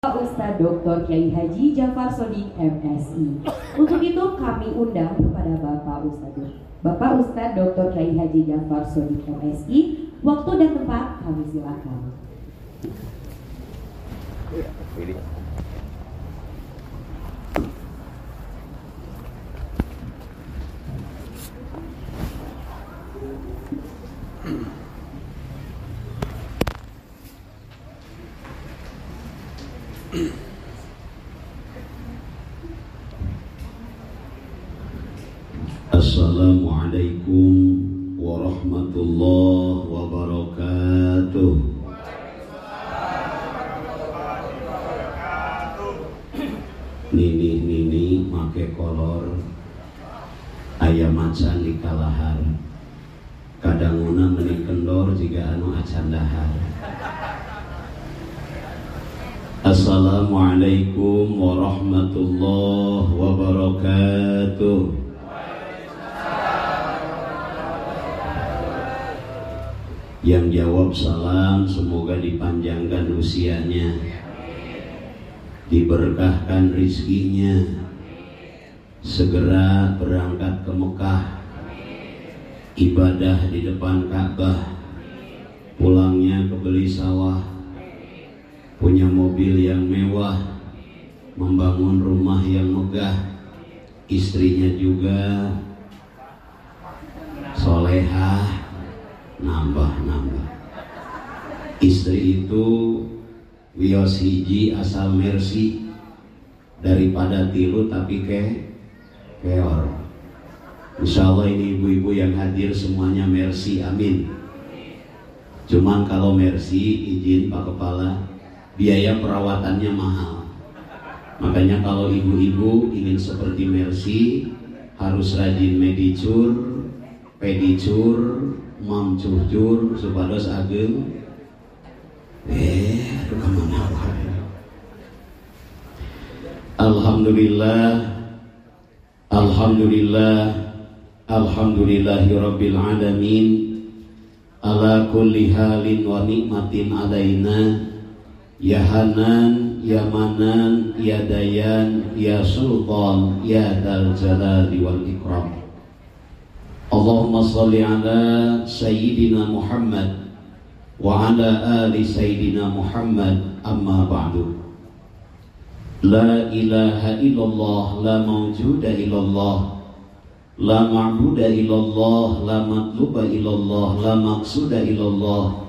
Pak Ustadz Dr. Kiai Haji Jafar Shodiq MSI. Untuk itu kami undang kepada Bapak Ustadz Dr. Kiai Haji Jafar Shodiq MSI. Waktu dan tempat kami silakan. Assalamualaikum warahmatullahi wabarakatuh. Nini make kolor ayam macan di kalahar kadanguna meni kendor jika anu acan dahar. Assalamualaikum warahmatullahi wabarakatuh. Yang jawab salam semoga dipanjangkan usianya, diberkahkan rizkinya, segera berangkat ke Mekah, ibadah di depan Ka'bah, pulangnya ke beli sawah, punya mobil yang mewah, membangun rumah yang megah, istrinya juga solehah, nambah. Istri itu wios hiji asal mersi, daripada tilu tapi keor. Insya Allah ini ibu-ibu yang hadir semuanya mersi, amin. Cuman kalau mersi, izin Pak Kepala, biaya perawatannya mahal. Makanya kalau ibu-ibu ingin seperti mersi, harus rajin medicur, pedicur, mamcucur supados ageng. Aduh kemana? Alhamdulillahi rabbil alamin, ala kulli halin wa nikmatin alaina, ya Hanan, ya Manan, ya Dayan, ya Sultan, ya Dzal Jalali wal Ikram. Allahumma salli ala Sayyidina Muhammad wa ala ali Sayyidina Muhammad, amma ba'du. La ilaha illallah, la mawjuda illallah, la ma'buda illallah, la matluba illallah, la maqsuda illallah.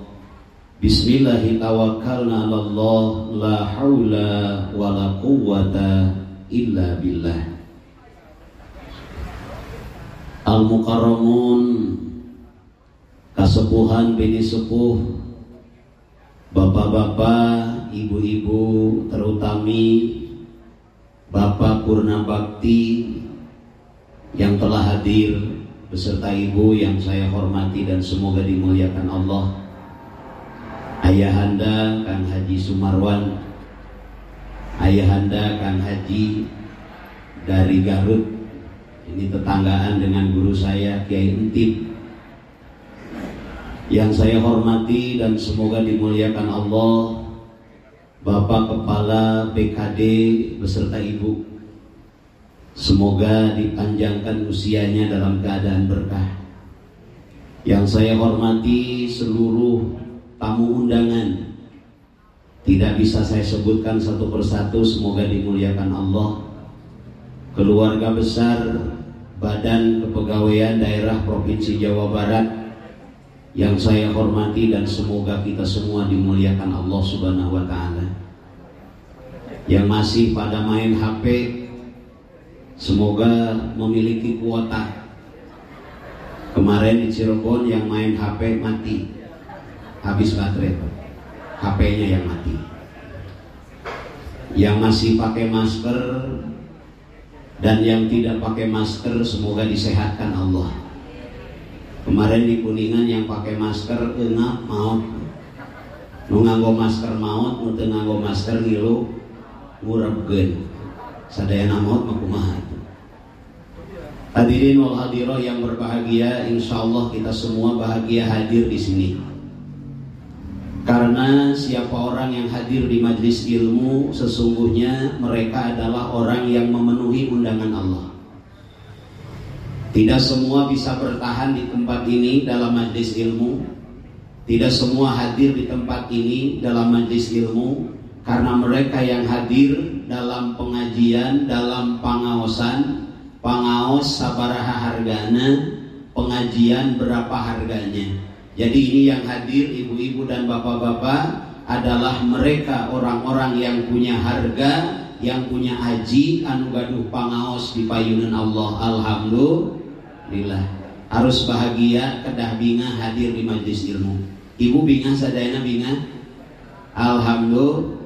Bismillahi tawakkalna ala Allah, la hawla wa la quwwata illa billah. Al-Mukarramun, kasepuhan bini sepuh, bapak-bapak, ibu-ibu, terutami Bapak Purna Bakti yang telah hadir beserta ibu yang saya hormati dan semoga dimuliakan Allah. Ayahanda Kang Haji Sumarwan, ayahanda Kang Haji dari Garut, ini tetanggaan dengan guru saya Kiai Entip, yang saya hormati dan semoga dimuliakan Allah, Bapak Kepala BKD beserta Ibu, semoga dipanjangkan usianya dalam keadaan berkah. Yang saya hormati seluruh tamu undangan, tidak bisa saya sebutkan satu persatu, semoga dimuliakan Allah. Keluarga besar Badan Kepegawaian Daerah Provinsi Jawa Barat yang saya hormati dan semoga kita semua dimuliakan Allah Subhanahu wa Ta'ala. Yang masih pada main HP, semoga memiliki kuota. Kemarin di Cirebon yang main HP mati, habis baterai, HP-nya yang mati. Yang masih pakai masker dan yang tidak pakai masker, semoga disehatkan Allah. Kemarin di Kuningan yang pakai masker engap maut, nu nganggo masker maut, nu teu nganggo masker ngilu ngurebkeun. Sadayana maut mah kumaha. Hadirin wal hadirat yang berbahagia, insyaallah kita semua bahagia hadir di sini. Karena Karena siapa orang yang hadir di majelis ilmu, sesungguhnya mereka adalah orang yang memenuhi undangan Allah. Tidak semua bisa bertahan di tempat ini dalam majelis ilmu. Tidak semua hadir di tempat ini dalam majelis ilmu. Karena mereka yang hadir dalam pengajian, dalam pangaosan, pangaos sabaraha hargana, pengajian berapa harganya. Jadi ini yang hadir ibu-ibu dan bapak-bapak adalah mereka orang-orang yang punya harga, yang punya aji anu gaduh pangaos di payunan Allah. Alhamdulillah. Harus bahagia kedah bingah hadir di majelis ilmu. Ibu bingah sadayana bingah. Alhamdulillah.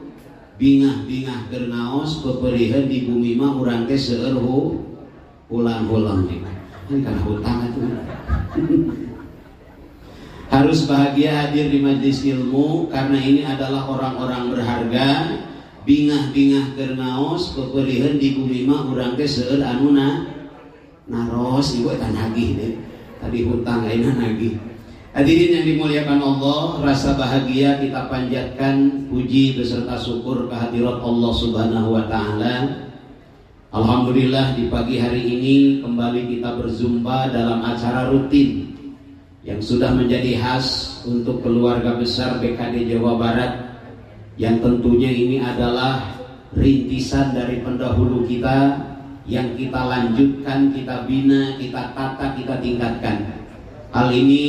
Bingah gernaos peperihan di bumi mah urang teh seueur ulang-ulang nih. Ini kan hutang itu. Harus bahagia hadir di majelis ilmu karena ini adalah orang-orang berharga. Bingah gernaos peperihan di bumi mah urang teh seueur anu naros ibu eta nagih deh. Tadi hutang ayeuna nagih. Hadirin yang dimuliakan Allah, rasa bahagia kita panjatkan puji beserta syukur kehadirat Allah Subhanahu wa taala. Alhamdulillah di pagi hari ini kembali kita berzumpa dalam acara rutin yang sudah menjadi khas untuk keluarga besar BKD Jawa Barat, yang tentunya ini adalah rintisan dari pendahulu kita yang kita lanjutkan, kita bina, kita tata, kita tingkatkan. Hal ini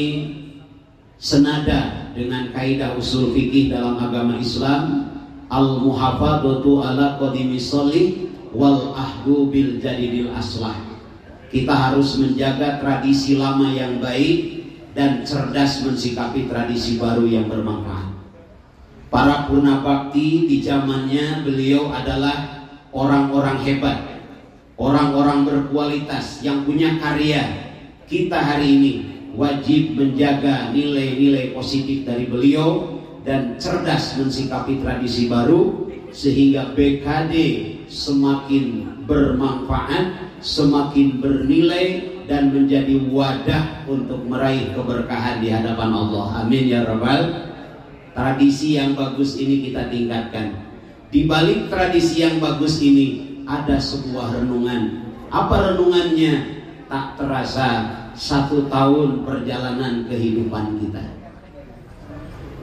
senada dengan kaidah usul fikih dalam agama Islam, al-muhafadzatu ala qadimis sholih wal ahdu bil jadidil aslah. Kita harus menjaga tradisi lama yang baik dan cerdas mensikapi tradisi baru yang bermanfaat. Para purna bakti di zamannya beliau adalah orang-orang hebat, orang-orang berkualitas yang punya karya. Kita hari ini wajib menjaga nilai-nilai positif dari beliau dan cerdas mensikapi tradisi baru sehingga BKD semakin bermanfaat, semakin bernilai dan menjadi wadah untuk meraih keberkahan di hadapan Allah. Amin ya rabbal. Tradisi yang bagus ini kita tingkatkan. Di balik tradisi yang bagus ini ada sebuah renungan. Apa renungannya? Tak terasa 1 tahun perjalanan kehidupan kita.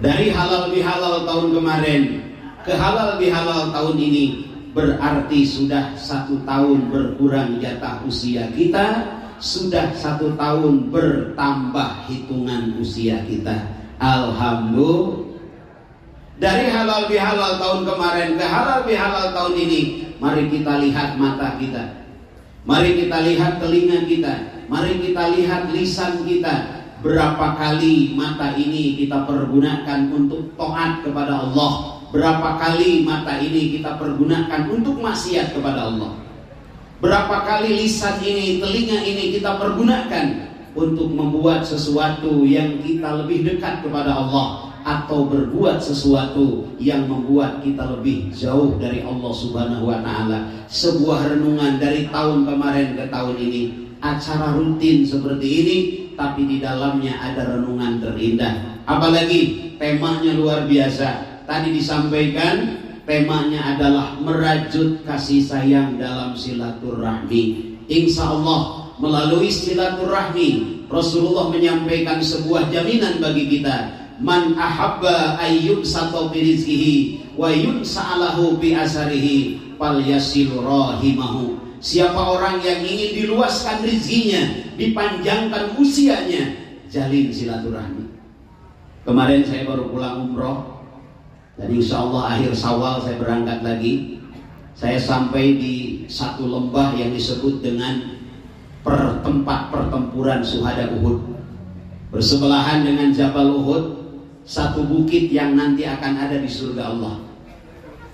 Dari halal bihalal tahun kemarin ke halal bihalal tahun ini, berarti sudah 1 tahun berkurang jatah usia kita, sudah 1 tahun bertambah hitungan usia kita. Alhamdulillah. Dari halal bihalal tahun kemarin ke halal bihalal tahun ini, mari kita lihat mata kita, mari kita lihat telinga kita, mari kita lihat lisan kita. Berapa kali mata ini kita pergunakan untuk taat kepada Allah, berapa kali mata ini kita pergunakan untuk maksiat kepada Allah. Berapa kali lisan ini, telinga ini kita pergunakan untuk membuat sesuatu yang kita lebih dekat kepada Allah, atau berbuat sesuatu yang membuat kita lebih jauh dari Allah Subhanahu wa taala. Sebuah renungan dari tahun kemarin ke tahun ini, acara rutin seperti ini, tapi di dalamnya ada renungan terindah. Apalagi temanya luar biasa. Tadi disampaikan temanya adalah merajut kasih sayang dalam silaturahmi. Insya Allah melalui silaturahmi Rasulullah menyampaikan sebuah jaminan bagi kita. Man ahabba ayyub sato birizkihi wa yunsa'alahu bi asarihi fal yasil rahimahu. Siapa orang yang ingin diluaskan rezekinya, dipanjangkan usianya, jalin silaturahmi. Kemarin saya baru pulang umroh, dan insya Allah akhir Syawal saya berangkat lagi. Saya sampai di satu lembah yang disebut dengan tempat pertempuran Syuhada Uhud. Bersebelahan dengan Jabal Uhud, satu bukit yang nanti akan ada di surga Allah.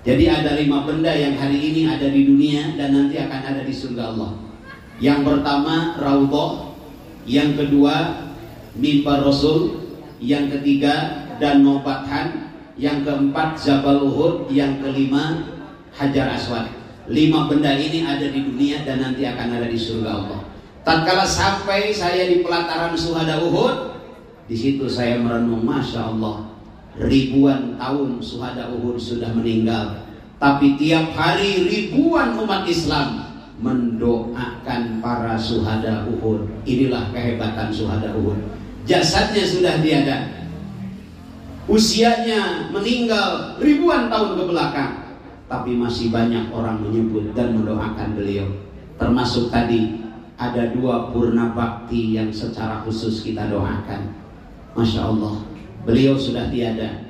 Jadi ada 5 benda yang hari ini ada di dunia dan nanti akan ada di surga Allah. Yang pertama Raudhah, yang kedua Mimbar Rasul, yang ketiga Danau Bathan, yang keempat Jabal Uhud, yang kelima Hajar Aswad. 5 benda ini ada di dunia dan nanti akan ada di surga Allah. Tatkala sampai saya di pelataran Syuhada Uhud, di situ saya merenung, Masya Allah, ribuan tahun syuhada Uhud sudah meninggal, tapi tiap hari ribuan umat Islam mendoakan para syuhada Uhud. Inilah kehebatan syuhada Uhud. Jasadnya sudah tiada, usianya meninggal ribuan tahun ke belakang, tapi masih banyak orang menyebut dan mendoakan beliau. Termasuk tadi ada 2 purna bakti yang secara khusus kita doakan. Masya Allah, beliau sudah tiada,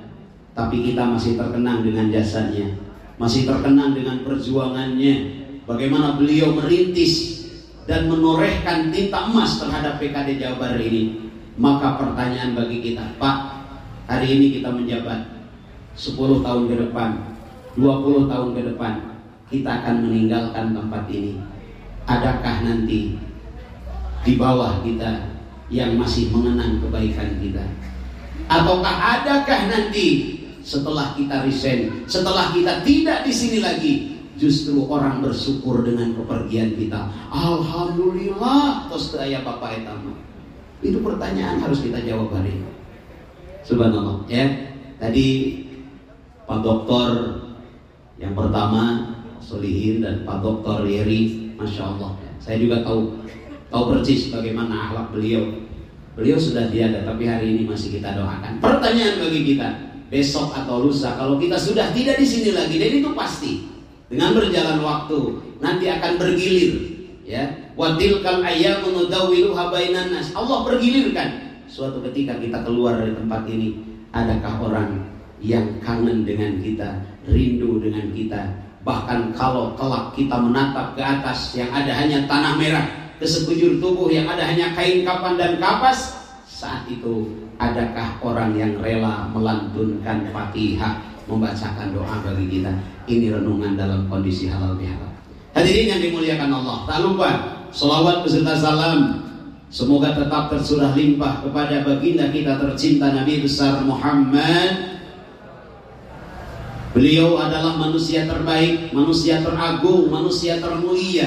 tapi kita masih terkenang dengan jasanya, masih terkenang dengan perjuangannya. Bagaimana beliau merintis dan menorehkan tinta emas terhadap PKD Jawa Barat ini. Maka pertanyaan bagi kita, Pak, hari ini kita menjabat, 10 tahun ke depan, 20 tahun ke depan, kita akan meninggalkan tempat ini. Adakah nanti di bawah kita yang masih mengenang kebaikan kita? Ataukah adakah nanti setelah kita resign, setelah kita tidak di sini lagi, justru orang bersyukur dengan kepergian kita? Alhamdulillah, tos daya Bapak etama. Itu pertanyaan harus kita jawab hari ini. Subhanallah, ya. Tadi Pak Doktor yang pertama Solihin dan Pak Doktor Yeri, Masya Allah. Saya juga tahu persis bagaimana akhlak beliau. Beliau sudah tiada, tapi hari ini masih kita doakan. Pertanyaan bagi kita, besok atau lusa, kalau kita sudah tidak di sini lagi, dan itu pasti dengan berjalan waktu nanti akan bergilir, ya. Wa tilkal ayyamu nudawwiluha bainan nas. Allah bergilirkan. Suatu ketika kita keluar dari tempat ini, adakah orang yang kangen dengan kita, rindu dengan kita? Bahkan kalau kelak kita menatap ke atas yang ada hanya tanah merah, ke sekujur tubuh yang ada hanya kain kapan dan kapas, saat itu adakah orang yang rela melantunkan Fatihah, membacakan doa bagi kita? Ini renungan dalam kondisi halal bihalal. Hadirin yang dimuliakan Allah, tak lupa sholawat beserta salam semoga tetap tercurah limpah kepada baginda kita tercinta Nabi besar Muhammad. Beliau adalah manusia terbaik, manusia teragung, manusia termulia.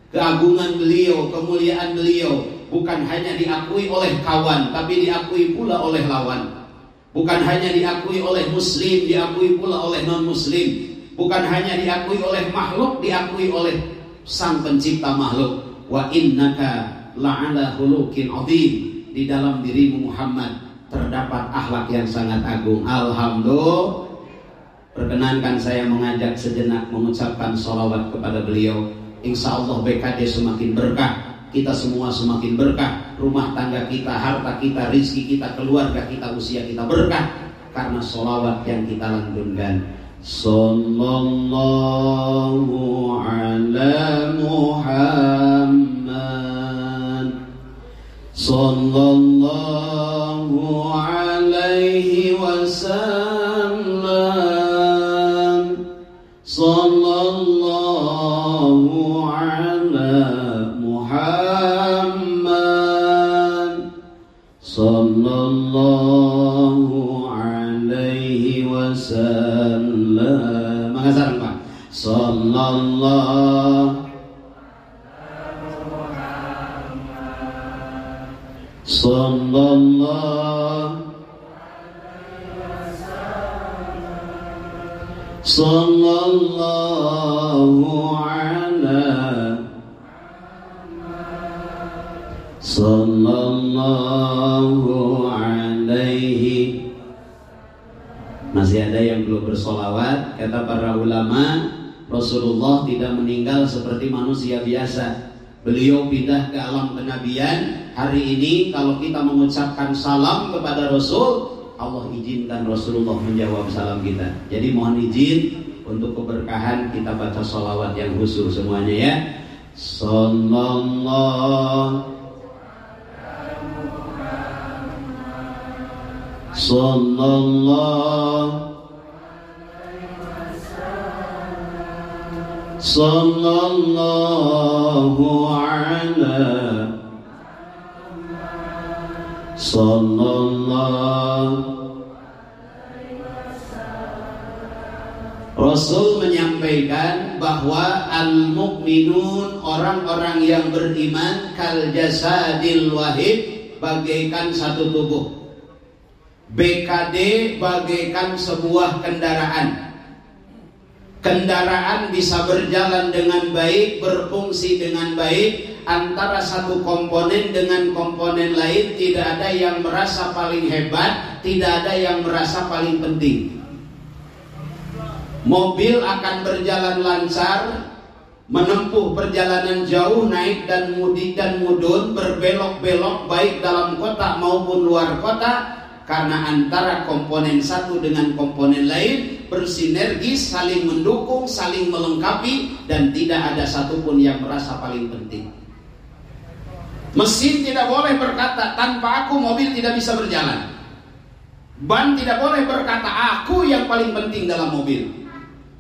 Keagungan beliau, kemuliaan beliau bukan hanya diakui oleh kawan, tapi diakui pula oleh lawan. Bukan hanya diakui oleh muslim, diakui pula oleh non-muslim. Bukan hanya diakui oleh makhluk, diakui oleh sang pencipta makhluk. Wa innaka la'ala khuluqin 'adzim. Di dalam dirimu Muhammad terdapat akhlak yang sangat agung. Alhamdulillah. Perkenankan saya mengajak sejenak mengucapkan sholawat kepada beliau. Insya Allah BKD semakin berkah, kita semua semakin berkah, rumah tangga kita, harta kita, rizki kita, keluarga kita, usia kita berkah karena sholawat yang kita lantunkan. Sallallahu ala Muhammad, sallallahu alaihi wasallam, sallallahu ala Muhammad, sallallahu alaihi wasallam. Mengasar Pak. Sallallahu sallallahu ala sallallahu alaihi. Masih ada yang belum bersolawat. Kata para ulama, Rasulullah tidak meninggal seperti manusia biasa. Beliau pindah ke alam kenabian. Hari ini kalau kita mengucapkan salam kepada Rasul, Allah izinkan Rasulullah menjawab salam kita. Jadi mohon izin untuk keberkahan kita baca sholawat yang khusus semuanya ya. Sallallahu sallallahu ala sallallahu. Rasul menyampaikan bahwa al-mu'minun, orang-orang yang beriman, kal jasadil wahid, bagaikan satu tubuh. BKD bagaikan sebuah kendaraan. Kendaraan bisa berjalan dengan baik, berfungsi dengan baik. Antara satu komponen dengan komponen lain tidak ada yang merasa paling hebat, tidak ada yang merasa paling penting. Mobil akan berjalan lancar, menempuh perjalanan jauh, naik dan mudun, berbelok-belok baik dalam kota maupun luar kota, karena antara komponen satu dengan komponen lain bersinergis, saling mendukung, saling melengkapi, dan tidak ada satupun yang merasa paling penting. Mesin tidak boleh berkata, tanpa aku mobil tidak bisa berjalan. Ban tidak boleh berkata, aku yang paling penting dalam mobil.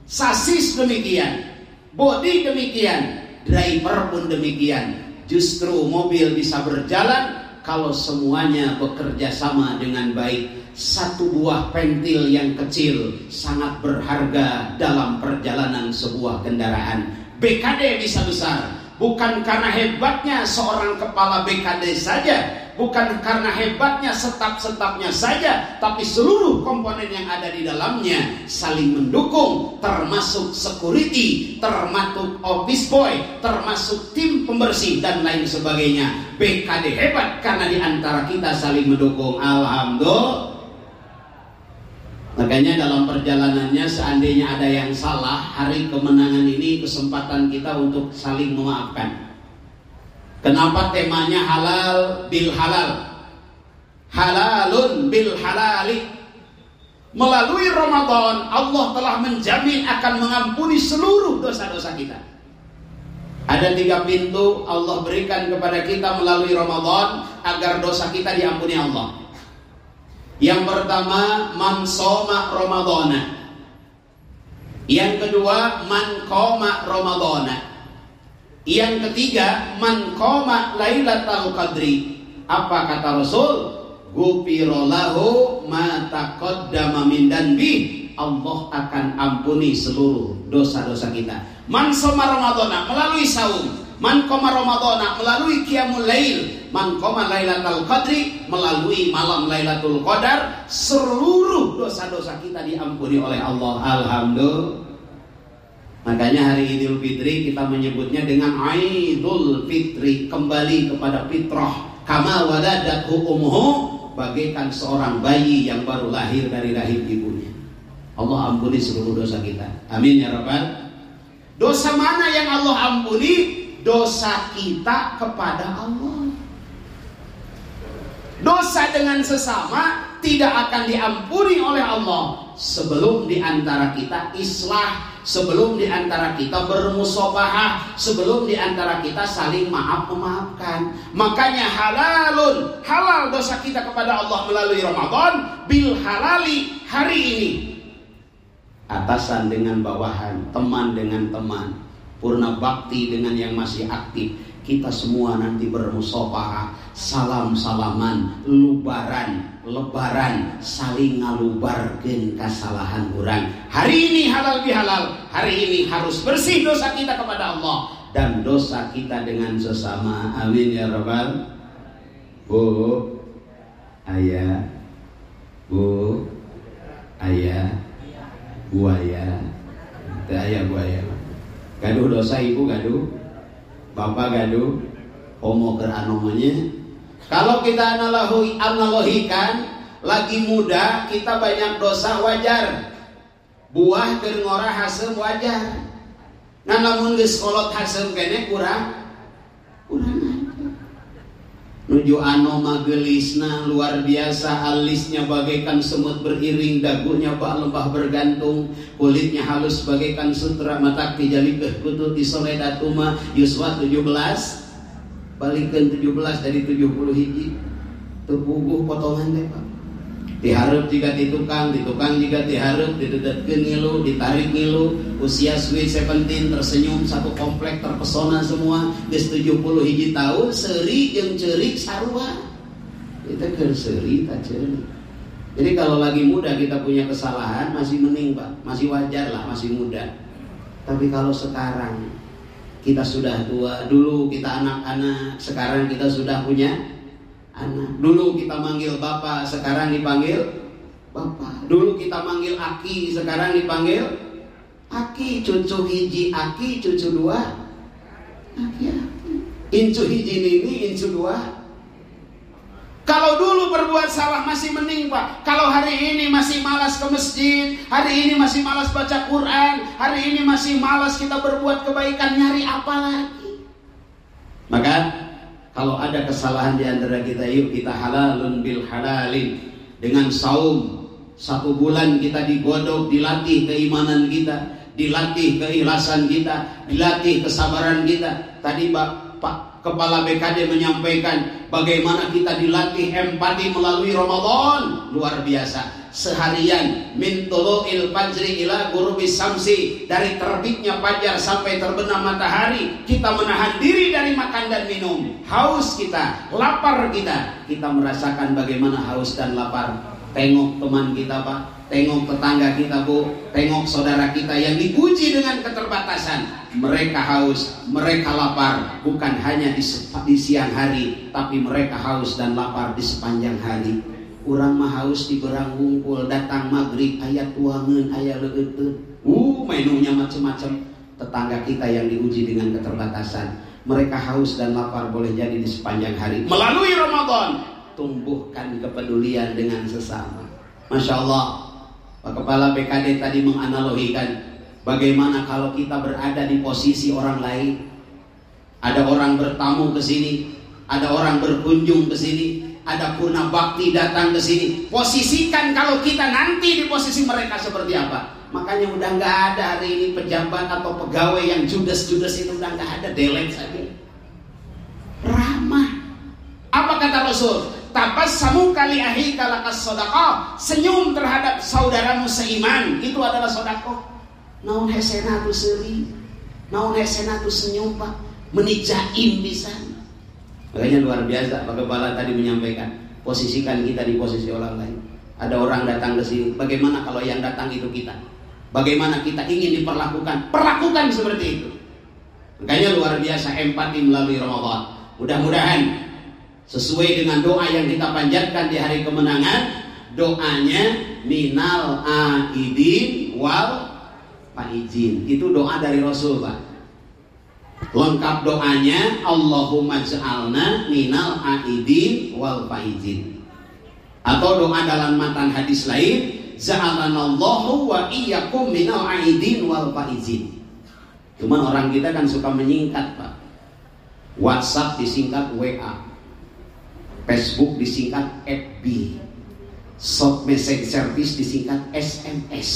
Sasis demikian, bodi demikian, driver pun demikian. Justru mobil bisa berjalan kalau semuanya bekerja sama dengan baik. Satu buah pentil yang kecil sangat berharga dalam perjalanan sebuah kendaraan. BKD bisa besar, bukan karena hebatnya seorang kepala BKD saja, bukan karena hebatnya setap-setapnya saja, tapi seluruh komponen yang ada di dalamnya saling mendukung, termasuk security, termasuk office boy, termasuk tim pembersih dan lain sebagainya. BKD hebat karena di antara kita saling mendukung. Alhamdulillah. Makanya dalam perjalanannya seandainya ada yang salah, hari kemenangan ini kesempatan kita untuk saling memaafkan. Kenapa temanya halal bil halal? Halalun bil halali. Melalui Ramadan Allah telah menjamin akan mengampuni seluruh dosa-dosa kita. Ada 3 pintu Allah berikan kepada kita melalui Ramadan agar dosa kita diampuni Allah. Yang pertama, man shoma Ramadhana. Yang kedua, man qoma Ramadhana. Yang ketiga, man qoma Lailatul Qadri. Apa kata Rasul? Ghufira lahu ma taqaddama min danbi. Allah akan ampuni seluruh dosa-dosa kita. Man shoma Ramadhana melalui saum, man qoma Ramadhana melalui qiyamul lail, man qoma Lailatul Qadri melalui malam Lailatul Qadar, seluruh dosa-dosa kita diampuni oleh Allah. Alhamdulillah. Makanya hari Idul Fitri kita menyebutnya dengan Idul Fitri, kembali kepada fitrah. Kama waladathu ummuhu, bagaikan seorang bayi yang baru lahir dari rahim ibunya. Allah ampuni seluruh dosa kita. Amin ya rabbal. Dosa mana yang Allah ampuni? Dosa kita kepada Allah. Dosa dengan sesama tidak akan diampuni oleh Allah sebelum diantara kita islah, sebelum diantara kita bermusabahah, sebelum diantara kita saling maaf-memaafkan. Makanya halalun, halal dosa kita kepada Allah melalui Ramadan, bil halali, hari ini. Atasan dengan bawahan, teman dengan teman, purna bakti dengan yang masih aktif. Kita semua nanti bermusabahah, salam-salaman, lebaran, saling ngalubarkeun kesalahan orang. Hari ini halal bihalal, hari ini harus bersih dosa kita kepada Allah dan dosa kita dengan sesama. Amin ya rabbal. Bu, ayah, bu, ayah, buaya, ayah buaya. Gaduh dosa ibu gaduh. Bapak gaduh, homo ker anomanya. Kalau kita analogikan, lagi muda kita banyak dosa wajar. Buah keur ngorah hasem wajar. Nah namun geus kolot hasem kene kurang nuju anoma gelisna luar biasa, alisnya bagaikan semut beriring, dagunya bak lembah bergantung, kulitnya halus bagaikan sutra, mata dijali kutu tisoledatuma yuswa 17, balikan 17 dari 70 hiji, tepuguh potongan deh Pak. Diharap jika ditukang jika diharap didedetkeun ngilu, ditarik ngilu, usia sweet 17 tersenyum satu komplek terpesona semua, geus 70 hiji tahun seuri jeung ceurik sarua. Kita keur seuri ta ceurik. Jadi kalau lagi muda kita punya kesalahan masih mending Pak, masih wajar lah, masih muda. Tapi kalau sekarang kita sudah tua, dulu kita anak-anak, sekarang kita sudah punya anak. Dulu kita manggil bapak, sekarang dipanggil bapak. Dulu kita manggil aki, sekarang dipanggil aki. Cucu hiji aki, cucu dua aki. Incu hiji nini, incu dua. Kalau dulu berbuat salah masih mending Pak. Kalau hari ini masih malas ke masjid, hari ini masih malas baca Quran, hari ini masih malas kita berbuat kebaikan, nyari apa lagi? Maka kalau ada kesalahan di antara kita, yuk kita halalun bil halalin. Dengan saum 1 bulan kita digodok, dilatih keimanan kita, dilatih keikhlasan kita, dilatih kesabaran kita. Tadi Pak Kepala BKD menyampaikan bagaimana kita dilatih empati melalui Ramadan. Luar biasa. Seharian min tulu'il fajri ila ghurubis samsi, dari terbitnya fajar sampai terbenam matahari, kita menahan diri dari makan dan minum. Haus kita, lapar kita merasakan bagaimana haus dan lapar. Tengok teman kita Pak, tengok tetangga kita Bu, tengok saudara kita yang dipuji dengan keterbatasan. Mereka haus, mereka lapar, bukan hanya di siang hari, tapi mereka haus dan lapar di sepanjang hari. Urang mah haus di berang ngumpul, datang maghrib aya tuangeun, aya leueuteun. Menunya macam-macam. Tetangga kita yang diuji dengan keterbatasan, mereka haus dan lapar boleh jadi di sepanjang hari. Melalui Ramadan, tumbuhkan kepedulian dengan sesama. Masya Allah, Pak Kepala BKD tadi menganalogikan bagaimana kalau kita berada di posisi orang lain. Ada orang bertamu ke sini, ada orang berkunjung ke sini, ada purna bakti datang ke sini. Posisikan kalau kita nanti di posisi mereka seperti apa. Makanya udah nggak ada hari ini pejabat atau pegawai yang judes-judes itu, udah nggak ada, delete saja. Ramah. Apa kata Rasul? Tabassamu kali ahi kalakas sodaqah. Senyum terhadap saudaramu seiman, itu adalah sodaqah. Naon hesena tu seuri, naon hesena tu senyum Pak, menijain bisa. Makanya luar biasa Pak Kepala tadi menyampaikan, posisikan kita di posisi orang lain. Ada orang datang ke sini, bagaimana kalau yang datang itu kita? Bagaimana kita ingin diperlakukan? Perlakukan seperti itu. Makanya luar biasa empati melalui Ramadan. Mudah-mudahan sesuai dengan doa yang kita panjatkan di hari kemenangan, doanya minal aidin wal faizin. Itu doa dari Rasul Pak. Lengkap doanya, Allahumma ja'alna minal aidin wal faizin. Atau doa dalam matan hadis lain, ja'alanallahu wa iyyakum minal aidin wal faizin. Cuman orang kita kan suka menyingkat Pak. WhatsApp disingkat WA, Facebook disingkat FB, short message service disingkat SMS.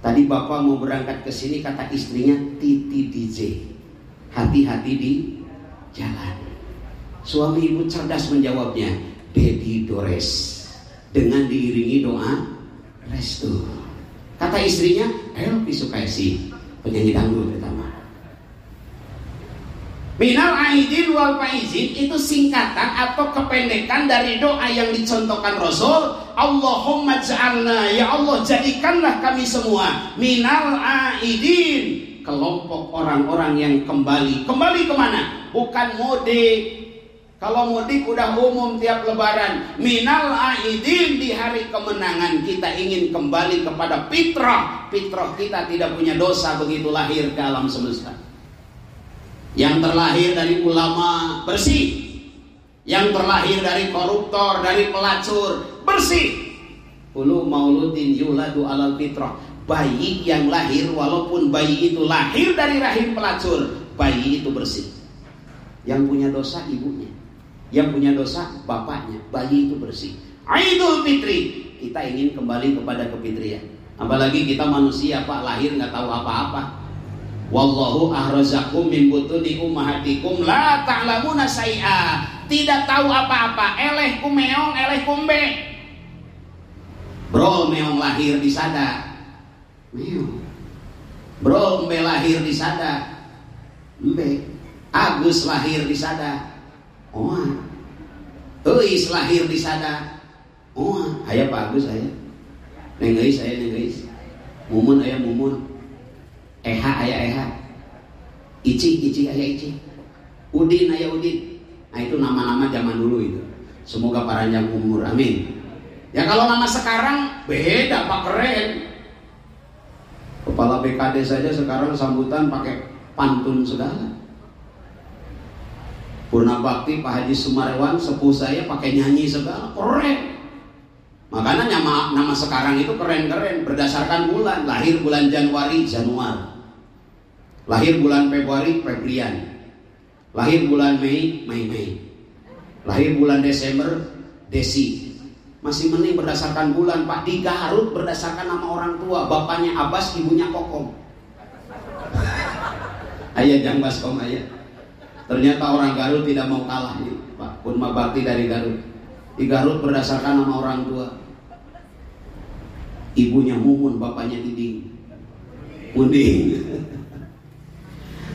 Tadi bapak mau berangkat ke sini, kata istrinya Titi DJ, hati-hati di jalan. Suami ibu cerdas menjawabnya, Dedi Dores, dengan diiringi doa restu. Kata istrinya, Elvi Sukaisi, penyanyi dangdut pertama. Minal aidin wal faizin itu singkatan atau kependekan dari doa yang dicontohkan Rasul. Allahumma ja'alna, ya Allah jadikanlah kami semua minal aidin, kelompok orang-orang yang kembali. Kembali kemana? Bukan mudik. Kalau mudik udah umum tiap lebaran. Minal aidin, di hari kemenangan kita ingin kembali kepada fitrah. Fitrah kita tidak punya dosa begitu lahir ke alam semesta. Yang terlahir dari ulama bersih, yang terlahir dari koruptor, dari pelacur bersih. Ulu mauludin yuladu alal fitrah. Bayi yang lahir, walaupun bayi itu lahir dari rahim pelacur, bayi itu bersih. Yang punya dosa ibunya, yang punya dosa bapaknya, bayi itu bersih. Idul Fitri, kita ingin kembali kepada kefitrian. Apalagi kita manusia Pak, lahir nggak tahu apa-apa. Wallahu ahrazakum min butuni ummahatikum la ta'lamuna syai'a. Tidak tahu apa-apa, eleh kumeong, eleh kumbe. Bro meong lahir di sada, meong. Bro mbe lahir di sada, mbe. Agus lahir di sada, oh. Eis lahir di sada, oh. Aya Pak Agus aya. Neng Eis aya neng Eis. Mumun aya mumun. Eha aya Eha, Ici aya Ici, Udin aya Udin. Nah itu nama-nama zaman dulu itu. Semoga panjang umur, amin. Ya kalau nama sekarang beda Pak, keren. Kepala BKD saja sekarang sambutan pakai pantun segala. Purna Bakti Pak Haji Sumarewan sepuh saya pakai nyanyi segala, keren. Makanya nama sekarang itu keren-keren berdasarkan bulan. Lahir bulan Januari, Januar. Lahir bulan Februari, Febrian. Lahir bulan Mei, Mei. Lahir bulan Desember, Desi. Masih mending berdasarkan bulan Pak. Di Garut berdasarkan nama orang tua. Bapaknya Abbas, ibunya Kokom. Ayah Jang Baskom ayah. Ternyata orang Garut tidak mau kalah nih Pak. Purna Bakti dari Garut. Di Garut berdasarkan nama orang tua. Ibunya Mumun, bapaknya Iding. Unding.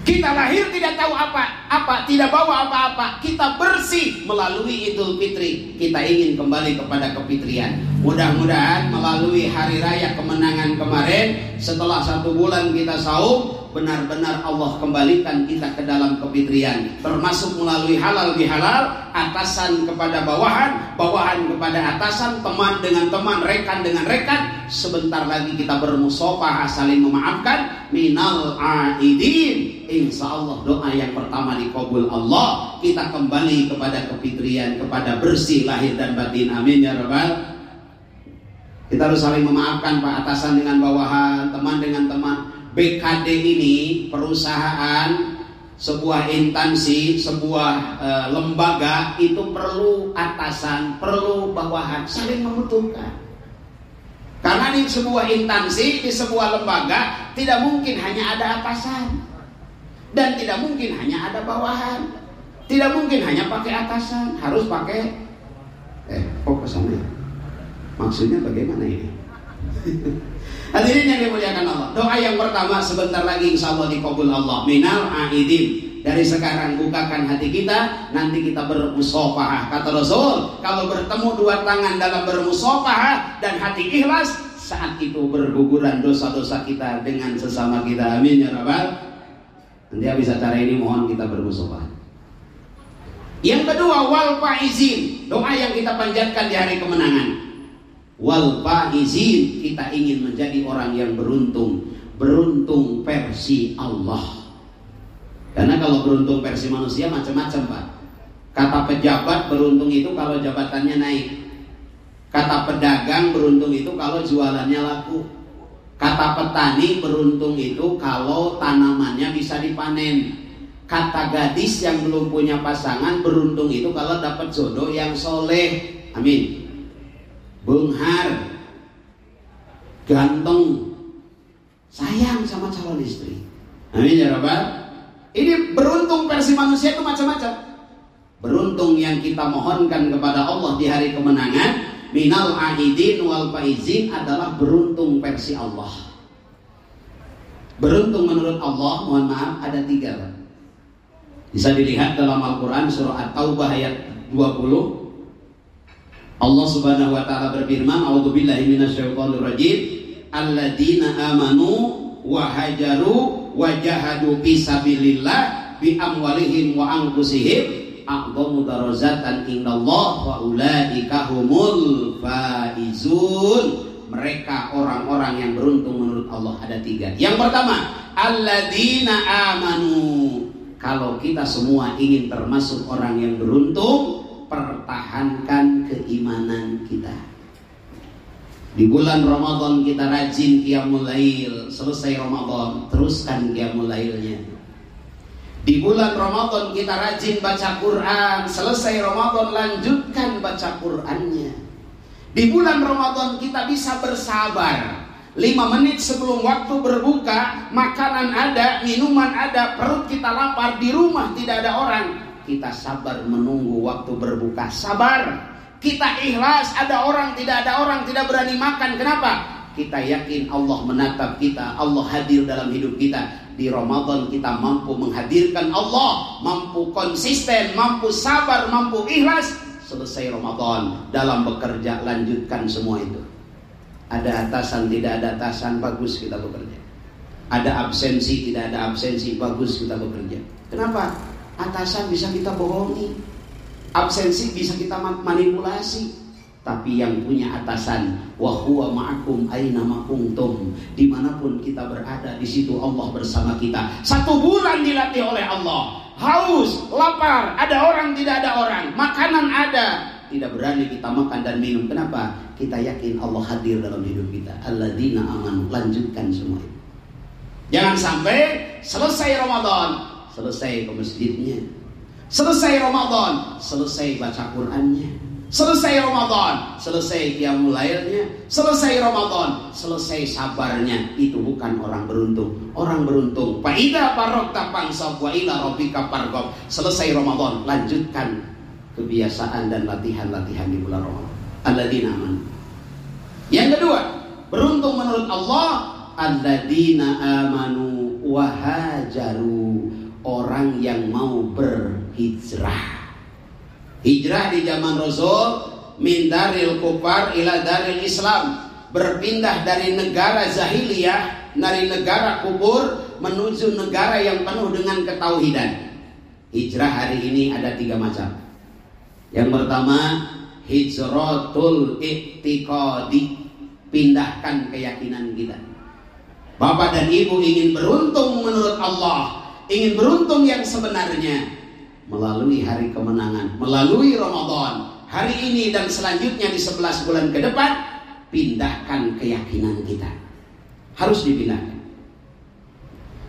Kita lahir tidak tahu apa, tidak bawa apa-apa. Kita bersih melalui Idul Fitri. Kita ingin kembali kepada kefitrian. Mudah-mudahan melalui hari raya kemenangan kemarin, setelah 1 bulan kita saum, benar-benar Allah kembalikan kita ke dalam kefitrian. Termasuk melalui halal bihalal, atasan kepada bawahan, bawahan kepada atasan, teman dengan teman, rekan dengan rekan. Sebentar lagi kita bermusafahah saling memaafkan. Minal aidin. Insya Allah doa yang pertama dikabul Allah. Kita kembali kepada kefitrian, kepada bersih lahir dan batin. Amin ya rabbal. Kita harus saling memaafkan Pak, atasan dengan bawahan, teman dengan teman. BKD ini perusahaan, sebuah instansi, sebuah lembaga itu perlu atasan, perlu bawahan, saling membutuhkan. Karena di sebuah instansi, di sebuah lembaga tidak mungkin hanya ada atasan dan tidak mungkin hanya ada bawahan, tidak mungkin hanya pakai atasan, harus pakai kok kesana ya? Maksudnya bagaimana ini? Hadirin yang dimuliakan Allah, doa yang pertama sebentar lagi insya Allah dikabul Allah. Minal aidin. Dari sekarang bukakan hati kita, nanti kita bermusafahah. Kata Rasul, kalau bertemu 2 tangan dalam bermusafahah dan hati ikhlas, saat itu berguguran dosa-dosa kita dengan sesama kita. Amin ya rabbal. Nanti habis acara ini mohon kita bermusafahah. Yang kedua, wal faizin, doa yang kita panjatkan di hari kemenangan. Wal faizin, kita ingin menjadi orang yang beruntung. Beruntung versi Allah. Karena kalau beruntung versi manusia macam-macam Pak. Kata pejabat beruntung itu kalau jabatannya naik. Kata pedagang beruntung itu kalau jualannya laku. Kata petani beruntung itu kalau tanamannya bisa dipanen. Kata gadis yang belum punya pasangan beruntung itu kalau dapat jodoh yang soleh. Amin. Benghar, ganteng, sayang sama calon istri. Amin ya rabbal. Ini beruntung versi manusia itu macam-macam. Beruntung yang kita mohonkan kepada Allah di hari kemenangan, minal aidin wal faizin, adalah beruntung versi Allah. Beruntung menurut Allah, mohon maaf, ada 3 Pak. Bisa dilihat dalam Al-Quran surah At-Taubah ayat 20. Allah Subhanahu wa taala berfirman, a'udzubillahi minasyaitonir rajim, alladzina amanu wa hajaru wa jahadu fi sabilillah bi amwalihim wa anfusihim a'dhamu darajatan indallah wa ulaika humul faizun. Mereka orang-orang yang beruntung menurut Allah. Ada 3. Yang pertama, alladzina amanu. Kalau kita semua ingin termasuk orang yang beruntung, pertahankan keimanan kita. Di bulan Ramadan kita rajin qiyamul lail, selesai Ramadan teruskan qiyamul lailnya. Di bulan Ramadan kita rajin baca Quran, selesai Ramadan lanjutkan baca Qurannya. Di bulan Ramadan kita bisa bersabar. 5 menit sebelum waktu berbuka, makanan ada, minuman ada, perut kita lapar, di rumah tidak ada orang, kita sabar menunggu waktu berbuka. Sabar. Kita ikhlas, ada orang, tidak ada orang, tidak berani makan. Kenapa? Kita yakin Allah menatap kita, Allah hadir dalam hidup kita. Di Ramadan kita mampu menghadirkan Allah, mampu konsisten, mampu sabar, mampu ikhlas. Selesai Ramadan, dalam bekerja lanjutkan semua itu. Ada atasan, tidak ada atasan, bagus kita bekerja. Ada absensi, tidak ada absensi, bagus kita bekerja. Kenapa? Atasan bisa kita bohongi. Absensi bisa kita manipulasi, tapi yang punya atasan, wa huwa ma'akum aina ma kuntum, dimanapun kita berada, di situ Allah bersama kita. 1 bulan dilatih oleh Allah. Haus, lapar, ada orang tidak ada orang, makanan ada, tidak berani kita makan dan minum. Kenapa? Kita yakin Allah hadir dalam hidup kita. Alladzina amanu, lanjutkan semua itu. Jangan sampai selesai Ramadan, selesai ke masjidnya. Selesai Ramadan, selesai baca Qur'annya. Selesai Ramadan, selesai qiyamul lailnya. Selesai Ramadan, selesai sabarnya. Itu bukan orang beruntung. Orang beruntung, fa idza faragta fansab wa ila rabbika farghab. Selesai Ramadan, lanjutkan kebiasaan dan latihan-latihan di bulan Ramadan. Alladzina amanu. Yang kedua, beruntung menurut Allah, alladzina amanu wa hajaru, orang yang mau berhijrah. Hijrah di zaman Rasul, min daril kufar ila daril Islam, berpindah dari negara zahiliyah, dari negara kubur menuju negara yang penuh dengan ketauhidan. Hijrah hari ini ada 3 macam. Yang pertama, hijratul i'tiqadi, pindahkan keyakinan kita. Bapak dan Ibu ingin beruntung menurut Allah, ingin beruntung yang sebenarnya, melalui hari kemenangan, melalui Ramadan, hari ini dan selanjutnya di 11 bulan ke depan, pindahkan keyakinan kita. Harus dipindahkan.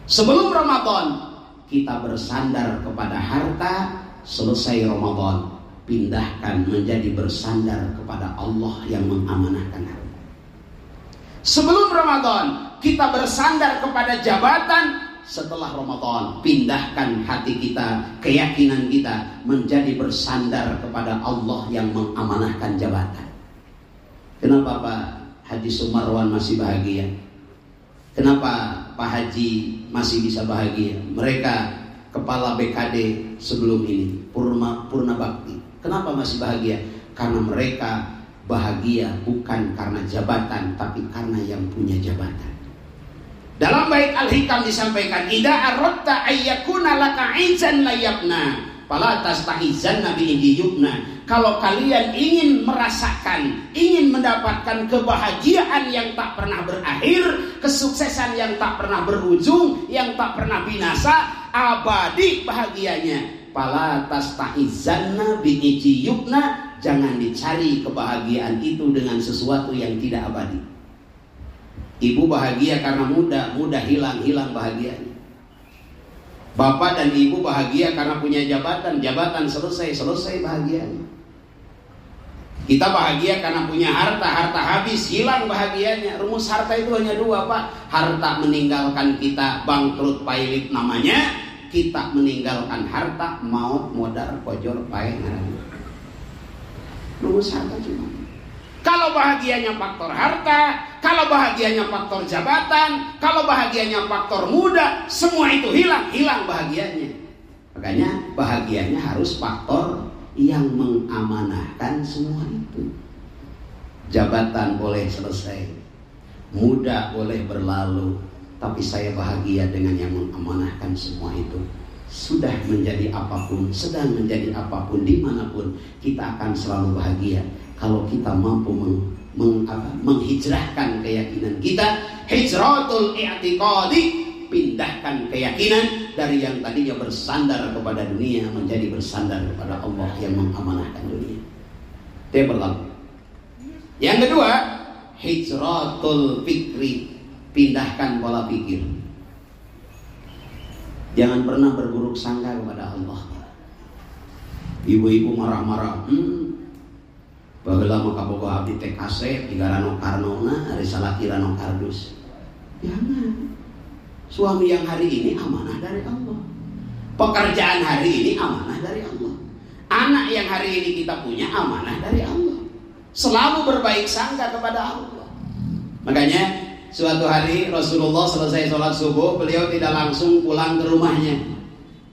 Sebelum Ramadan, kita bersandar kepada harta. Selesai Ramadan, pindahkan menjadi bersandar kepada Allah yang mengamanahkan harta. Sebelum Ramadan, kita bersandar kepada jabatan. Setelah Ramadan, pindahkan hati kita, keyakinan kita menjadi bersandar kepada Allah yang mengamanahkan jabatan. Kenapa Pak Haji Sumarwan masih bahagia? Kenapa Pak Haji masih bisa bahagia? Mereka kepala BKD sebelum ini, Purna Bakti. Kenapa masih bahagia? Karena mereka bahagia bukan karena jabatan, tapi karena yang punya jabatan. Dalam bait Al-Hikam disampaikan, idza aradta ayyakuna laka 'izan layabna fala tastahizanna bi yubna. Kalau kalian ingin merasakan, ingin mendapatkan kebahagiaan yang tak pernah berakhir, kesuksesan yang tak pernah berujung, yang tak pernah binasa, abadi bahagianya, fala tastahizanna bi yubna, jangan dicari kebahagiaan itu dengan sesuatu yang tidak abadi. Ibu bahagia karena muda hilang bahagianya. Bapak dan ibu bahagia karena punya jabatan selesai bahagianya. Kita bahagia karena punya harta habis, hilang bahagianya. Rumus harta itu hanya 2 Pak. Harta meninggalkan kita, bangkrut pailit namanya. Kita meninggalkan harta, maut modar kojor pae ngaranna. Rumus harta cuma. Kalau bahagianya faktor harta, kalau bahagianya faktor jabatan, kalau bahagianya faktor muda, semua itu hilang bahagianya. Makanya bahagianya harus faktor yang mengamanahkan semua itu. Jabatan boleh selesai, muda boleh berlalu, tapi saya bahagia dengan yang mengamanahkan semua itu. Sudah menjadi apapun, sedang menjadi apapun, dimanapun, kita akan selalu bahagia. Kalau kita mampu menghijrahkan keyakinan kita, hijratul i'tiqadi, pindahkan keyakinan dari yang tadinya bersandar kepada dunia menjadi bersandar kepada Allah yang mengamanahkan dunia. Itu yang pertama. Yang kedua, hijratul fikri, pindahkan pola pikir. Jangan pernah berburuk sangka kepada Allah. Ibu-ibu marah-marah, baheula mah kaboga abdi teh kaset digarano karnona ari salakira no kardus. Jangan. Suami yang hari ini amanah dari Allah. Pekerjaan hari ini amanah dari Allah. Anak yang hari ini kita punya amanah dari Allah. Selalu berbaik sangka kepada Allah. Makanya suatu hari Rasulullah selesai sholat subuh, beliau tidak langsung pulang ke rumahnya.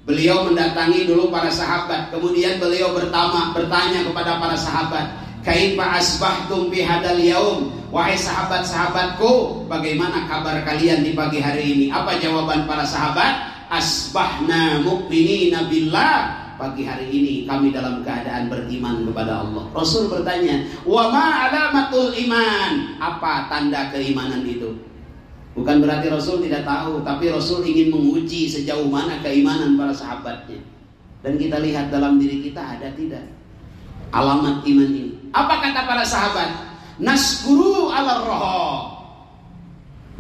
Beliau mendatangi dulu para sahabat. Kemudian beliau bertanya kepada para sahabat, kaifa asbahtum fi hadal yaum? Wahai sahabat-sahabatku, bagaimana kabar kalian di pagi hari ini? Apa jawaban para sahabat? Asbahna mu'minina billah, pagi hari ini kami dalam keadaan beriman kepada Allah. Rasul bertanya, wa ma alamatul iman? Apa tanda keimanan itu? Bukan berarti Rasul tidak tahu, tapi Rasul ingin menguji sejauh mana keimanan para sahabatnya. Dan kita lihat dalam diri kita ada tidak alamat iman ini. Apa kata para sahabat? Naskuru ala roho,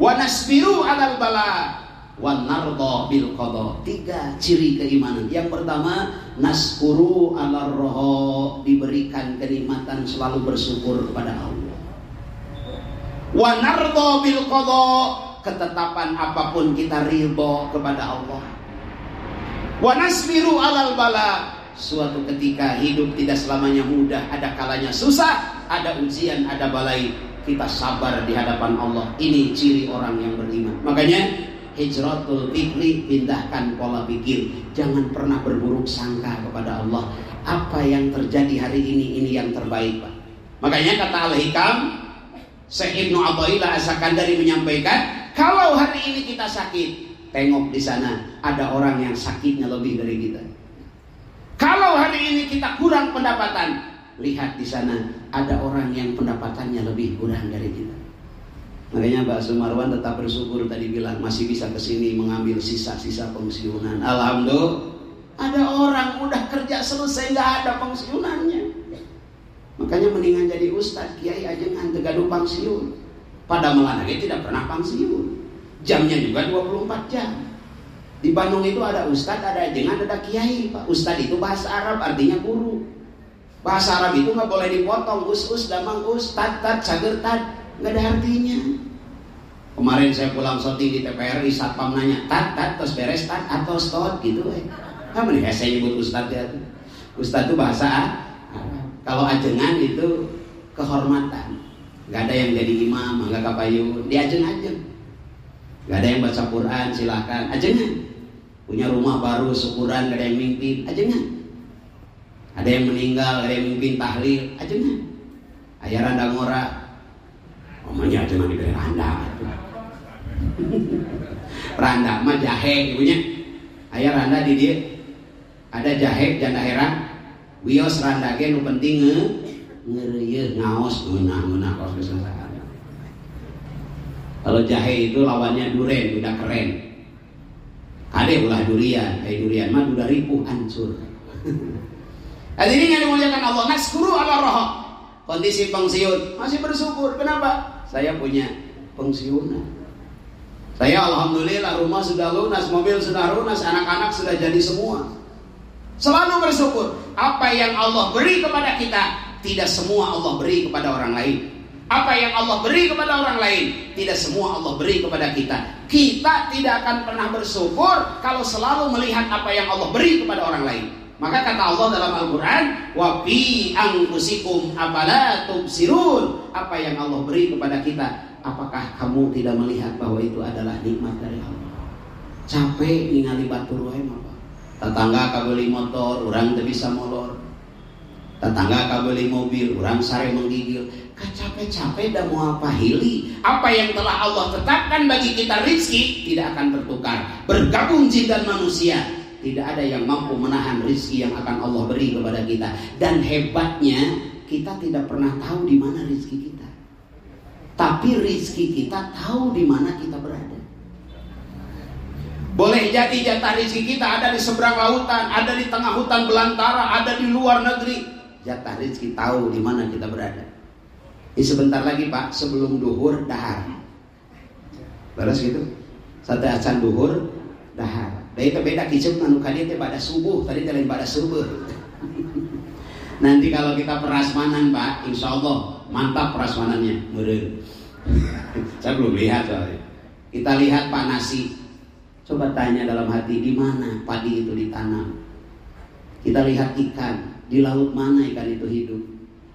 wa nasbiru alal bala, wa nardo bil qada. 3 ciri keimanan. Yang pertama, naskuru ala roho, diberikan kenikmatan selalu bersyukur kepada Allah. Wa nardo bil qada, ketetapan apapun kita ridho kepada Allah. Wa nasbiru alal bala, suatu ketika hidup tidak selamanya mudah, ada kalanya susah, ada ujian, ada balai, kita sabar di hadapan Allah. Ini ciri orang yang beriman. Makanya hijratul fikri, pindahkan pola pikir. Jangan pernah berburuk sangka kepada Allah. Apa yang terjadi hari ini yang terbaik, Pak. Makanya kata Al-Hikam, Syekh Ibnu Athaillah As-Sakandari menyampaikan, kalau hari ini kita sakit, tengok di sana ada orang yang sakitnya lebih dari kita. Kalau hari ini kita kurang pendapatan, lihat di sana ada orang yang pendapatannya lebih kurang dari kita. Makanya Pak Sumarwan tetap bersyukur, tadi bilang masih bisa kesini mengambil sisa-sisa pensiunan. Alhamdulillah, ada orang udah kerja selesai nggak ada pensiunannya. Makanya mendingan jadi ustaz, kiai aja ngan tegaduh pensiun. Pada melanagi tidak pernah pensiun. Jamnya juga 24 jam. Di Bandung itu ada ustaz, ada ajengan, ada kiai. Pak, ustaz itu bahasa Arab artinya guru. Bahasa Arab itu nggak boleh dipotong, us damang tat cager tat, nggak ada artinya. Kemarin saya pulang syuting di TPRI, satpam nanya, tat terus beres tat atau stot gitu. Kamu nih saya nyebut ustaz ya. Ustaz itu bahasa Arab. Kalau ajengan itu kehormatan. Nggak ada yang jadi imam, nggak kapayun, diajeng-ajeng. Nggak ada yang baca Quran, silakan ajengan. Punya rumah baru syukuran, nggak ada yang mimpin, ajengan. Ada yang meninggal, ada yang mimpin tahlil, ajengan. Ayah randa ngora, omanya ajengan diberi randa. Randa mah jahe ibunya. Ayah randa di dia ada jahe janda heran. Wios randa ge nu penting ngeureuyeun ngaos ngeunah kaos kesenangan. Kalau jahe itu lawannya duren, udah keren. Kade ulah durian, durian mah udah ripuh hancur. Hadirin yang dimuliakan Allah, naskuru ala roh. Kondisi pensiun, masih bersyukur. Kenapa? Saya punya pensiunan. Saya alhamdulillah rumah sudah lunas, mobil sudah lunas, anak-anak sudah jadi semua. Selalu bersyukur. Apa yang Allah beri kepada kita, tidak semua Allah beri kepada orang lain. Apa yang Allah beri kepada orang lain, tidak semua Allah beri kepada kita. Kita tidak akan pernah bersyukur kalau selalu melihat apa yang Allah beri kepada orang lain. Maka kata Allah dalam Al-Quran, wa fi anfusikum afala tubsirun. Apa yang Allah beri kepada kita, apakah kamu tidak melihat bahwa itu adalah nikmat dari Allah? Capek ningali batur wae mah. Tetangga kabeli motor, orang teu bisa molor. Tetangga kabeli mobil, orang sare menggigil. Capek-capek dah mau apa hili. Apa yang telah Allah tetapkan bagi kita rizki tidak akan tertukar. Bergabung jin dan manusia, tidak ada yang mampu menahan rizki yang akan Allah beri kepada kita. Dan hebatnya, kita tidak pernah tahu di mana rizki kita. Tapi rizki kita tahu di mana kita berada. Boleh jadi jatah rizki kita ada di seberang lautan, ada di tengah hutan belantara, ada di luar negeri. Jatah rizki tahu di mana kita berada. Ini sebentar lagi Pak, sebelum duhur dahar. Beres gitu. Sate acan duhur dahar. Da itu beda kicep anu kadieu teh pada subuh, tadi teh lain pada subuh. Nanti kalau kita prasmanan Pak, insyaallah mantap prasmanannya. Meureun. Saya belum lihat soalnya. Kita lihat Pak nasi. Coba tanya dalam hati, di mana padi itu ditanam? Kita lihat ikan, di laut mana ikan itu hidup?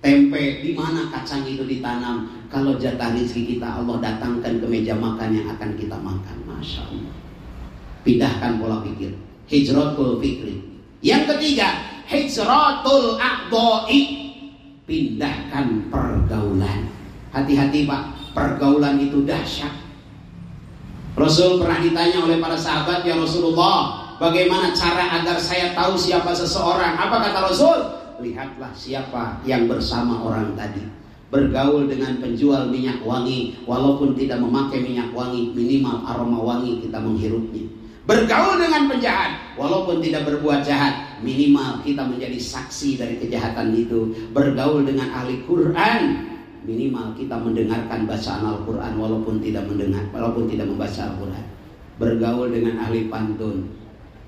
Tempe, di mana kacang itu ditanam? Kalau jatah rezeki kita Allah datangkan ke meja makan yang akan kita makan. Masya Allah. Pindahkan pola pikir. Hijratul fikri. Yang ketiga, hijratul a'dha'i. Pindahkan pergaulan. Hati-hati Pak, pergaulan itu dahsyat. Rasul pernah ditanya oleh para sahabat, ya Rasulullah, bagaimana cara agar saya tahu siapa seseorang? Apa kata Rasul? Lihatlah siapa yang bersama orang tadi. Bergaul dengan penjual minyak wangi, walaupun tidak memakai minyak wangi, minimal aroma wangi kita menghirupnya. Bergaul dengan penjahat, walaupun tidak berbuat jahat, minimal kita menjadi saksi dari kejahatan itu. Bergaul dengan ahli Quran, minimal kita mendengarkan bacaan Al-Quran walaupun tidak membaca Al-Quran. Bergaul dengan ahli pantun.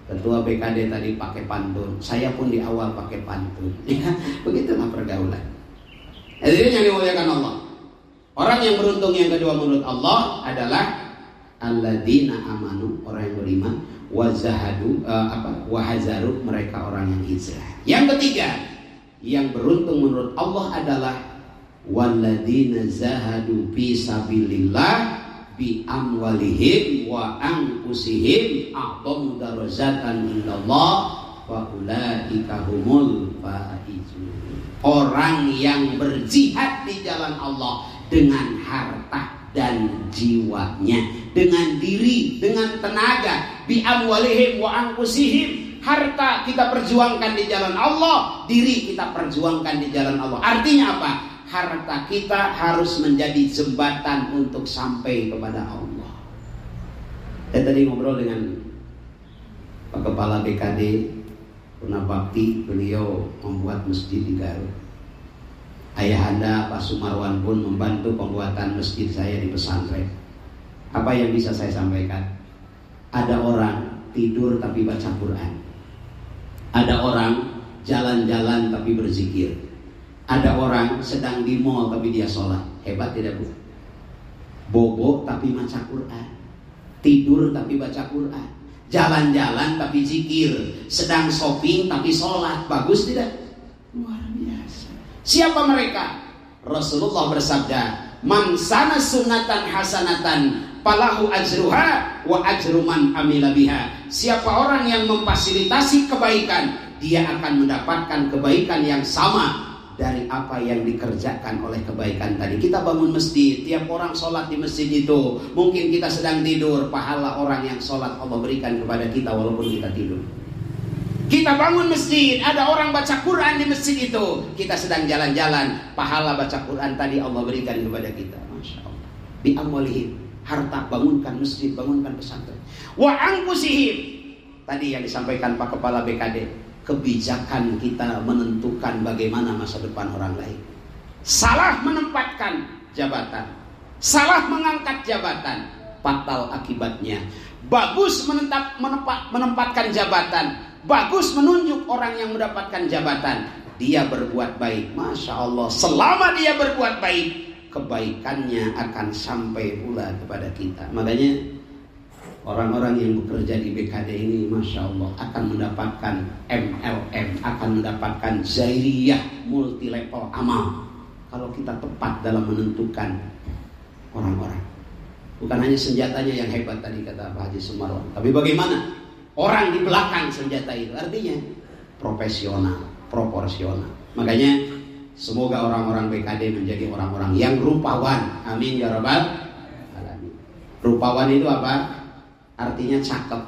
Ketua BKD tadi pakai pantun, saya pun di awal pakai pantun. Ya, begitulah pergaulan. Hadirin yang dimuliakan Allah. Orang yang beruntung yang kedua menurut Allah adalah alladzina amanu, orang yang beriman, wahazaru, mereka orang yang hijrah. Yang ketiga, yang beruntung menurut Allah adalah walladzina zahadu fi sabilillah bi amwalihim wa anfusihim a'dhamu darajatan indallah wa ulaika humul faizun. Orang yang berjihad di jalan Allah dengan harta dan jiwanya, dengan diri, dengan tenaga, bi amwalihim wa anfusihim. Harta kita perjuangkan di jalan Allah, diri kita perjuangkan di jalan Allah. Artinya apa? Harta kita harus menjadi jembatan untuk sampai kepada Allah. Saya tadi ngobrol dengan Pak Kepala BKD Purnabakti, beliau membuat masjid di Garut. Ayahanda Pak Sumarwan pun membantu pembuatan masjid saya di pesantren. Apa yang bisa saya sampaikan? Ada orang tidur tapi baca Quran. Ada orang jalan-jalan tapi berzikir. Ada orang sedang di mall tapi dia sholat. Hebat tidak Bu? Bobo tapi baca Quran. Tidur tapi baca Quran. Jalan-jalan tapi zikir. Sedang shopping tapi sholat. Bagus tidak? Luar biasa. Siapa mereka? Rasulullah bersabda, man sana sunnatan hasanatan falahu ajruha wa ajru man amila biha. Siapa orang yang memfasilitasi kebaikan, dia akan mendapatkan kebaikan yang sama dari apa yang dikerjakan oleh kebaikan tadi. Kita bangun masjid, tiap orang sholat di masjid itu, mungkin kita sedang tidur, pahala orang yang sholat Allah berikan kepada kita walaupun kita tidur. Kita bangun masjid, ada orang baca Quran di masjid itu, kita sedang jalan-jalan, pahala baca Quran tadi Allah berikan kepada kita. Masya Allah. Bi amwalihim, harta, bangunkan masjid, bangunkan pesantren. Wa anfusihim, tadi yang disampaikan Pak Kepala BKD, kebijakan kita menentukan bagaimana masa depan orang lain. Salah menempatkan jabatan, salah mengangkat jabatan, fatal akibatnya. Bagus menempatkan jabatan, bagus menunjuk orang yang mendapatkan jabatan, dia berbuat baik, Masya Allah, selama dia berbuat baik, kebaikannya akan sampai pula kepada kita. Makanya orang-orang yang bekerja di BKD ini, Masya Allah, akan mendapatkan MLM, akan mendapatkan zairiyah multi level amal kalau kita tepat dalam menentukan orang-orang. Bukan hanya senjatanya yang hebat tadi kata Pak Haji Sumarwan, tapi bagaimana orang di belakang senjata itu. Artinya profesional, proporsional. Makanya semoga orang-orang BKD menjadi orang-orang yang rupawan. Amin ya rabbal alamin. Rupawan itu apa? Artinya cakep,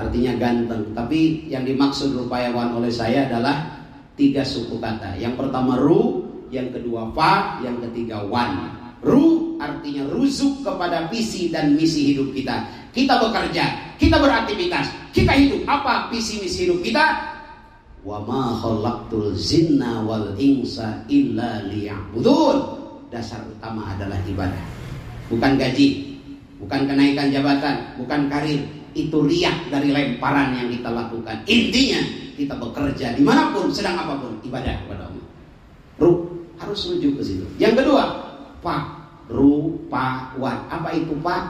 artinya ganteng. Tapi yang dimaksud rupawan oleh saya adalah 3 suku kata. Yang pertama ru, yang kedua fa, yang ketiga wan. Ru artinya ruzuk kepada visi dan misi hidup kita. Kita bekerja, kita beraktivitas, kita hidup. Apa visi misi hidup kita? Wa ma khalaqtul jinna wal insa illa liya'budun. Dasar utama adalah ibadah. Bukan gaji, bukan kenaikan jabatan, bukan karir. Itu riak dari lemparan yang kita lakukan. Intinya kita bekerja dimanapun, sedang apapun, ibadah kepada Allah. Ruh harus rujuk ke situ. Yang kedua, Pak, rupawan. Apa itu Pak?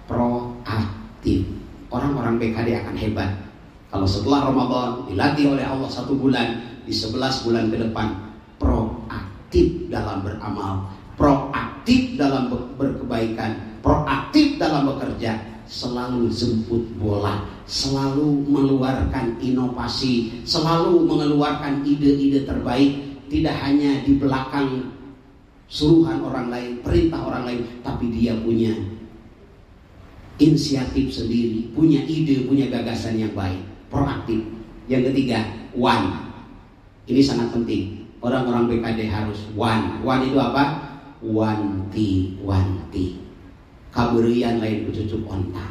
Proaktif. Orang-orang BKD akan hebat kalau setelah Ramadan dilatih oleh Allah 1 bulan, di 11 bulan ke depan proaktif dalam beramal, proaktif dalam berkebaikan, proaktif dalam bekerja, selalu jemput bola, selalu mengeluarkan inovasi, selalu mengeluarkan ide-ide terbaik, tidak hanya di belakang suruhan orang lain, perintah orang lain, tapi dia punya inisiatif sendiri, punya ide, punya gagasan yang baik, proaktif. Yang ketiga, one. Ini sangat penting. Orang-orang PKD harus one. One itu apa? Wanti-wanti. Kaberian lain kucucuk ontak.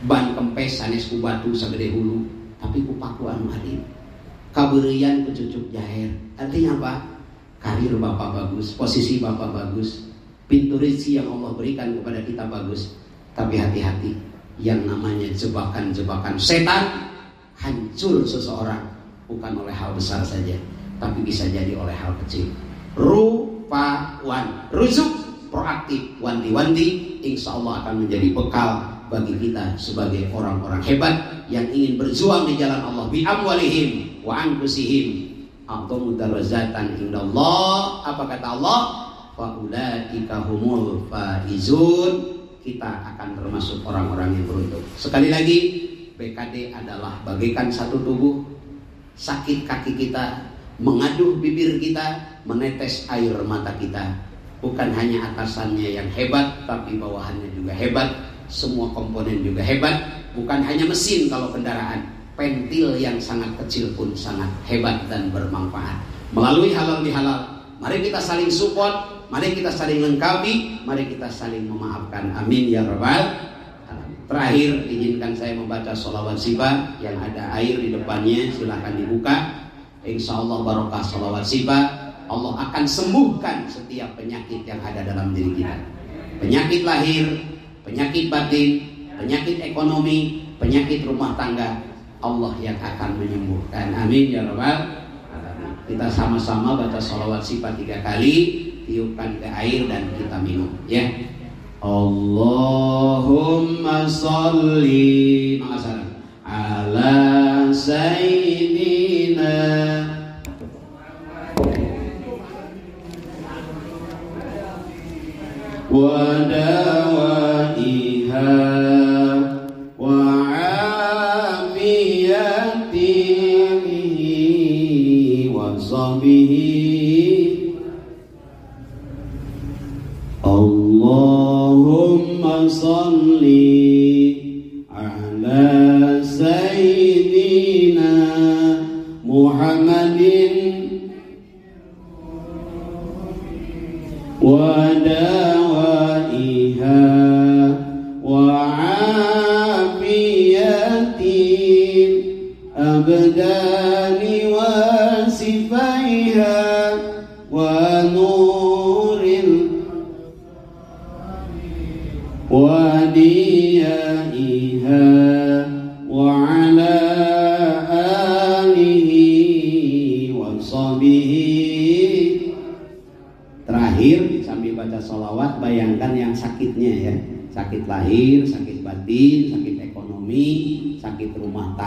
Ban kempes sanes ku batu sagede hulu, tapi ku paku anu adim. Kaberian kucucuk jaher. Artinya apa? Karir Bapak bagus, posisi Bapak bagus, pintu rezeki yang Allah berikan kepada kita bagus. Tapi hati-hati, yang namanya jebakan-jebakan setan hancur seseorang bukan oleh hal besar saja, tapi bisa jadi oleh hal kecil. Rupawan, ruzuk, proaktif, wanti-wanti, insya Allah akan menjadi bekal bagi kita sebagai orang-orang hebat yang ingin berjuang di jalan Allah. Bi amwalihim wa anfusihim a'dhamu darajatan indallah. Apa kata Allah? Fa ulaika humul faizun. Kita akan termasuk orang-orang yang beruntung. Sekali lagi, PKD adalah bagaikan satu tubuh. Sakit kaki kita, mengaduh bibir kita, menetes air mata kita. Bukan hanya atasannya yang hebat, tapi bawahannya juga hebat. Semua komponen juga hebat. Bukan hanya mesin kalau kendaraan, pentil yang sangat kecil pun sangat hebat dan bermanfaat. Melalui halal bihalal, mari kita saling support, mari kita saling lengkapi, mari kita saling memaafkan. Amin ya rabbal alamin. Terakhir, izinkan saya membaca sholawat sifat yang ada air di depannya, silahkan dibuka. Insya Allah barokah sholawat sifat, Allah akan sembuhkan setiap penyakit yang ada dalam diri kita. Penyakit lahir, penyakit batin, penyakit ekonomi, penyakit rumah tangga, Allah yang akan menyembuhkan. Amin ya rabbal alamin. Kita sama-sama baca sholawat sifat 3 kali, tiupkan ke air dan kita minum, ya. Allahumma sholli ala sayyidina wa dawaiha wa afiyatihi wa sahbihi. Allahumma salli ala sayyidina Muhammadin wa dawaiha wa afiyatin abdani wa sifaiha wa nuril wa diyaiha wa ala alihi wa sahbihi. Terakhir sambil baca sholawat, bayangkan yang sakitnya ya, sakit lahir, sakit batin, sakit ekonomi, sakit rumah tangga.